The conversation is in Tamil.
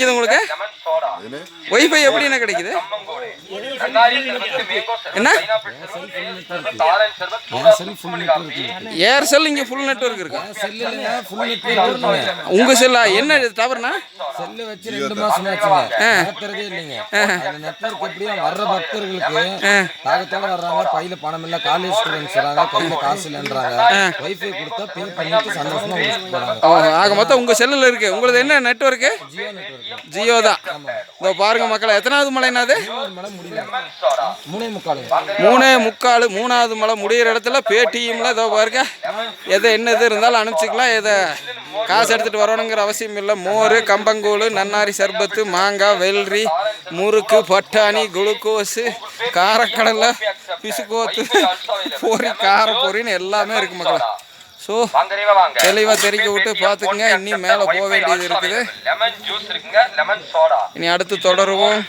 உங்களுக்கு வைஃபை எப்படி என்ன கிடைக்குது? என்ன ஏர்செல் இங்க ஃபுல் நெட்வொர்க் இருக்கு. உங்க செல்லா என்ன டவர்னா? செல்லு வச்சு 2 மாசம் ஆச்சுங்க. நடத்துறதே இல்லைங்க. அந்த நெட்வொர்க் எப்படியா வர்ற பக்தர்களுக்கு தாகத்தோட வர்றாங்க, கையில பணம் இல்ல, காலேஜ் ஸ்டூடெண்ட்ஸ் வராங்க, கையில காசு இல்லன்றாங்க. வைஃபை கொடுத்தா பே பண்ணிட்டு சந்தோஷமா போறாங்க. ஆக மொத்தம் உங்க செல்லுல இருக்கு. உங்களுக்கு என்ன நெட்வொர்க்? ஜியோ நெட்வொர்க். ஜியோ தான். இதோ பாருங்க மக்களே, எத்தனாவது மலைனாது? 3:45. 3வது மலை முடிகிற இடத்துல பேடிஎம்ல இதோ பாருங்க, எதை என்ன இது இருந்தாலும் அனுப்பிச்சிக்கலாம். எதை காசு எடுத்துகிட்டு வரணுங்கிற அவசியம் இல்லை. மோர், கம்பங்கூழ், நன்னாரி சர்பத்து, மாங்காய், வெள்ளரி, முறுக்கு, பட்டாணி, குளுக்கோஸு, காரக்கடலை, பிசுக்கோத்து, பொரி, கார பொரின்னு எல்லாமே இருக்குது மக்களே. ஸோ தெளிவாக தெரிக்க விட்டு பார்த்துக்குங்க. இன்னும் மேலே போக வேண்டியது இருக்குது. இனி அடுத்து தொடருவோம்.